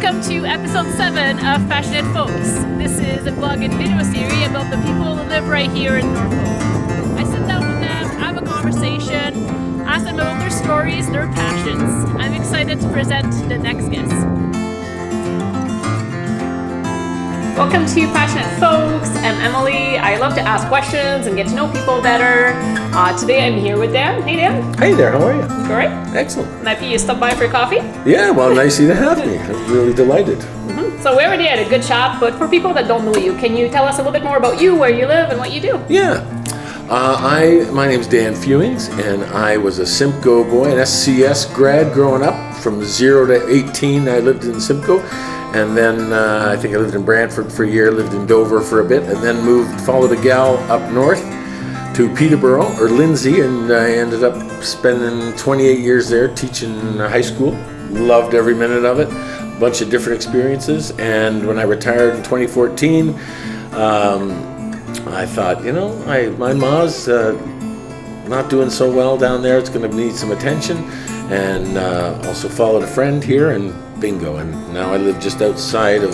Welcome to episode 7 of Passionate Folks. This is a blog and video series about the people who live right here in Norfolk. I sit down with them, have a conversation, ask them about their stories, their passions. I'm excited to present the next guest. Welcome to Passionate Folks. I'm Emily. I love to ask questions and get to know people better. Today I'm here with Dan. Hey Dan. Hey there, how are you? Great. Excellent. Might you stop by for coffee? Yeah, well, nice to have me. I'm really delighted. So we already had a good chat, but for people that don't know you, can you tell us a little bit more about you, where you live, and what you do? Yeah. My name's Dan Fewings, and I was a Simcoe boy, an SCS grad growing up. From 0 to 18, I lived in Simcoe. And then I think I lived in Brantford for a year, lived in Dover for a bit, and then followed a gal up north to Peterborough, or Lindsay, and I ended up spending 28 years there teaching high school. Loved every minute of it, a bunch of different experiences. And when I retired in 2014, I thought, my ma's not doing so well down there. It's going to need some attention. And also followed a friend here, and bingo. And now I live just outside of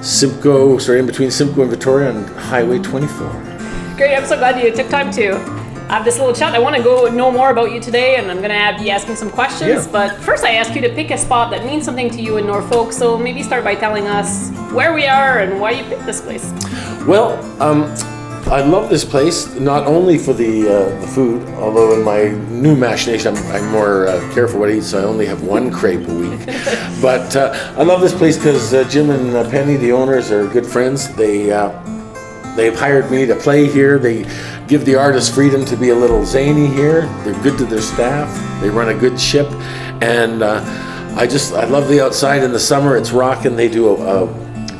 Simcoe, in between Simcoe and Victoria on Highway 24. Great, I'm so glad you took time to have this little chat. I want to go know more about you today, and I'm going to be asking some questions. Yeah. But first I ask you to pick a spot that means something to you in Norfolk. So maybe start by telling us where we are and why you picked this place. Well, I love this place, not only for the food, although in my new machination I'm more careful what I eat, so I only have one crepe a week. But I love this place because Jim and Penny, the owners, are good friends. They've hired me to play here. They give the artists freedom to be a little zany here. They're good to their staff. They run a good ship. And I love the outside in the summer. It's rocking. They do a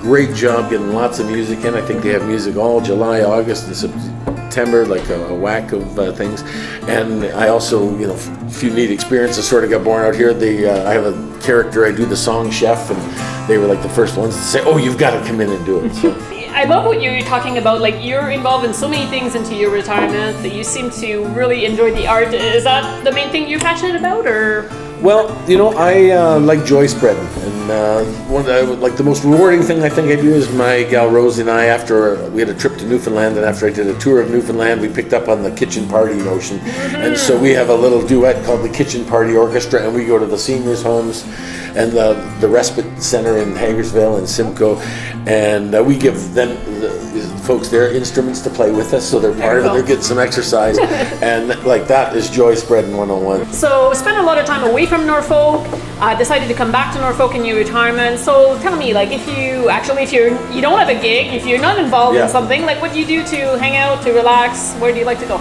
great job getting lots of music in. I think they have music all July, August, and September, like a whack of things. And I also, a few neat experiences sort of got born out here. I have a character, I do the song chef, and they were like the first ones to say, oh, you've got to come in and do it. So. I love what you're talking about. Like, you're involved in so many things into your retirement that you seem to really enjoy the art. Is that the main thing you're passionate about, or? Well, I like joy spreading, and the most rewarding thing I think I do is my gal Rosie and I, after we had a trip to Newfoundland, and after I did a tour of Newfoundland, we picked up on the kitchen party notion, and so we have a little duet called the Kitchen Party Orchestra, and we go to the seniors' homes and the respite center in Hagersville and Simcoe, and we give them the folks their instruments to play with us, so they're part of it. They're getting some exercise, and that is joy spreading 101. So spent a lot of time away from Norfolk, decided to come back to Norfolk in your retirement. So tell me, like, if you don't have a gig, if you're not involved in something, like, what do you do to hang out, to relax? Where do you like to go?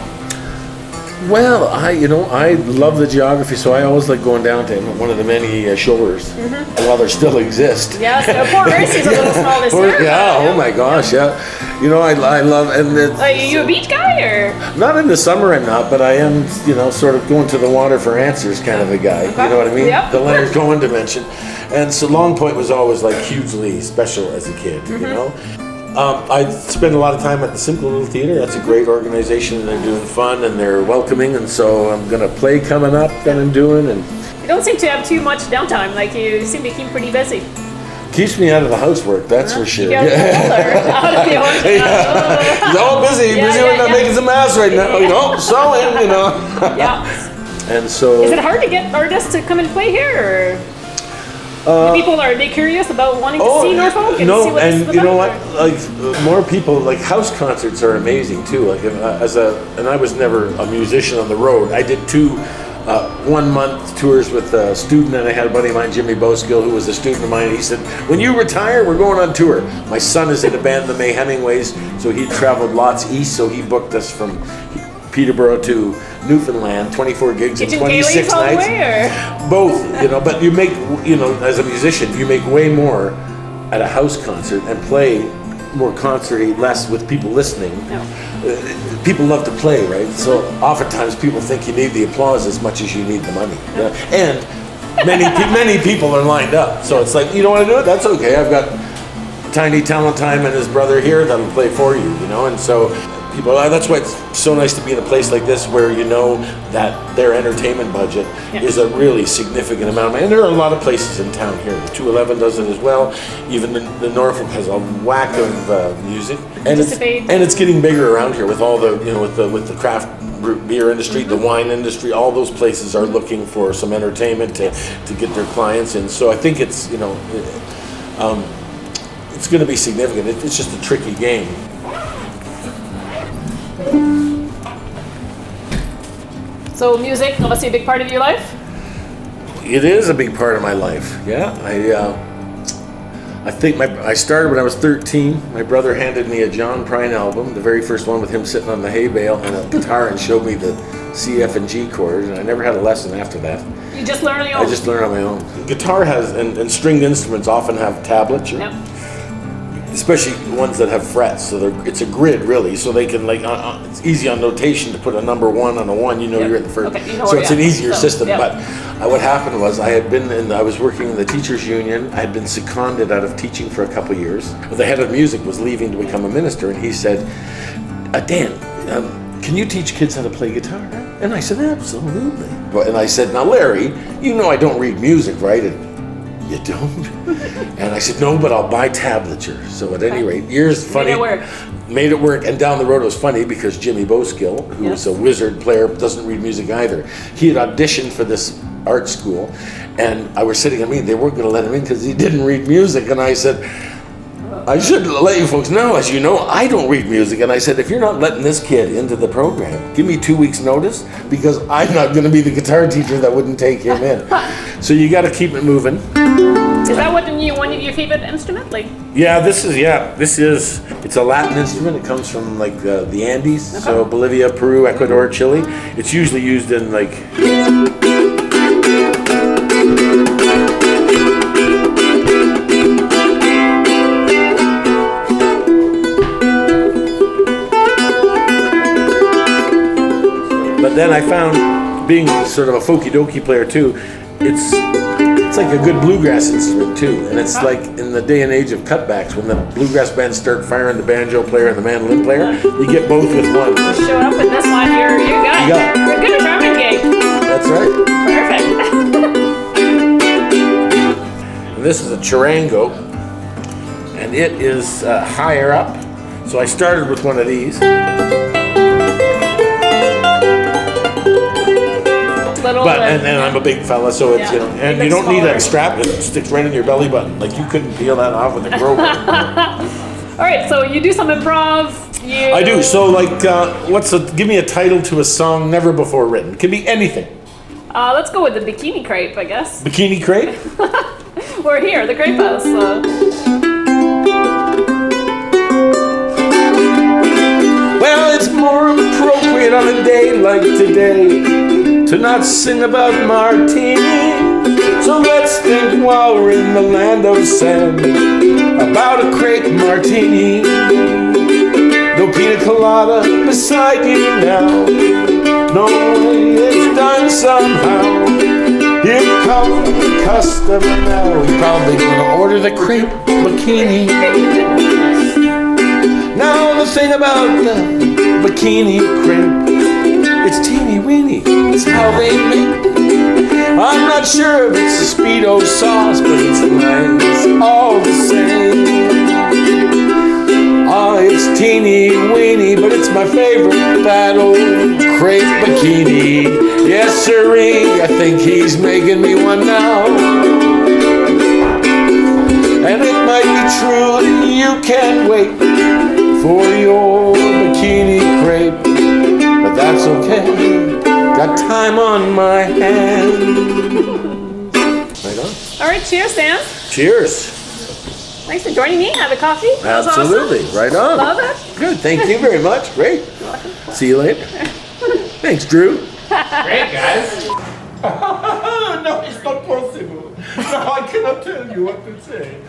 Well, I love the geography, so I always like going down to one of the many shores while they still exist. Yeah, so Port Mercy's a little small this year. Yeah, oh my gosh, yeah. I love, and are you a beach guy, or? Not in the summer, I'm not, but I am, sort of going to the water for answers kind of a guy. Okay. You know what I mean? Yep. The Leonard Cohen dimension. And so Long Point was always like hugely special as a kid, I spend a lot of time at the Simcoe Little Theater. That's a great organization, and they're doing fun, and they're welcoming, and so I'm going to play coming up that I'm doing. And you don't seem to have too much downtime. Like, you seem to keep pretty busy. Keeps me out of the housework, that's for sure. Out of the home. He's all busy making some ass right now, sewing, Yeah. And so... Is it hard to get artists to come and play here, or... are they curious about wanting to see Norfolk? And see what and you know what? Like, more people, like, house concerts are amazing too. Like, and I was never a musician on the road. I did 2 1-month tours with a student, and I had a buddy of mine, Jimmy Boskill, who was a student of mine. He said, when you retire, we're going on tour. My son is in a band, the May Hemingways, so he traveled lots east, so he booked us from Peterborough to Newfoundland, 24 gigs and 26 nights. Both, but you make, as a musician, you make way more at a house concert and play more concerty, less with people listening. No. People love to play, right? So oftentimes people think you need the applause as much as you need the money. Yeah? And many people are lined up. So it's like, you don't want to do it? That's okay. I've got Tiny Talent Time and his brother here that'll play for you, and so people. That's why it's so nice to be in a place like this where you know that their entertainment budget is a really significant amount. And there are a lot of places in town here. The 211 does it as well. Even the Norfolk has a whack of music, and it's getting bigger around here with all the with the craft beer industry, the wine industry. All those places are looking for some entertainment to get their clients in. So I think it's it's going to be significant. It's just a tricky game. So music, obviously a big part of your life? It is a big part of my life, yeah. I think I started when I was 13. My brother handed me a John Prine album, the very first one with him sitting on the hay bale and a guitar, and showed me the C, F, and G chords, and I never had a lesson after that. You just learned on your own? I just learned on my own. Guitar has, and stringed instruments often have tablature. Yep. Especially ones that have frets, so it's a grid really, so they can it's easy on notation to put a number 1 on a 1, you're at the first, so it's an easier system. But what happened was I was working in the teachers union. I had been seconded out of teaching for a couple of years. The head of music was leaving to become a minister, and he said, Dan, can you teach kids how to play guitar? And I said, absolutely. And I said, now Larry, I don't read music, right? You don't? And I said, no, but I'll buy tablature. So at any rate, made it work. And down the road it was funny because Jimmy Boskill, who was a wizard player, doesn't read music either. He had auditioned for this art school, and I was sitting at me, they weren't going to let him in because he didn't read music. And I said, I should let you folks know, as you know, I don't read music. And I said, if you're not letting this kid into the program, give me 2 weeks notice, because I'm not going to be the guitar teacher that wouldn't take him in. So you got to keep it moving. Is that one of your favorite instruments? It's a Latin instrument. It comes from the Andes, so Bolivia, Peru, Ecuador, Chile. It's usually used in But then I found, being sort of a folky dokey player too, it's like a good bluegrass instrument too, and it's like in the day and age of cutbacks, when the bluegrass bands start firing the banjo player and the mandolin player, you get both with one. Show up with this one, you're good. You're good at drumming gig. That's right. Perfect. And this is a charango, and it is higher up. So I started with one of these. And I'm a big fella, so it's and you don't need that strap. It sticks right in your belly button. You couldn't peel that off with a crowbar. All right, so you do some improv. I do. So give me a title to a song never before written. It can be anything. Let's go with the Bikini Crepe, I guess. Bikini Crepe? We're here, the Crepe House. Well, it's more appropriate on a day like today to not sing about martini. So let's think while we're in the land of sand about a crepe martini. No pina colada beside you now. No way, it's done somehow. Here comes the customer now. He's probably gonna order the crepe bikini. Now the thing about the bikini crepe, it's teeny weeny, it's how they make. I'm not sure if it's a Speedo sauce, but it's nice all the same. It's teeny weeny, but it's my favorite, that old crepe bikini. Yes, sirree, I think he's making me one now. And it might be true that you can't wait for your bikini crepe, but that's okay. Got time on my hands. Right on. All right, cheers, Dan. Cheers. Thanks for joining me. Have a coffee. Absolutely. Awesome. Right on. Love it. Good. Thank you very much. Great. You're welcome. See you later. Thanks, Drew. Great, guys. No, it's not possible. No, I cannot tell you what to say.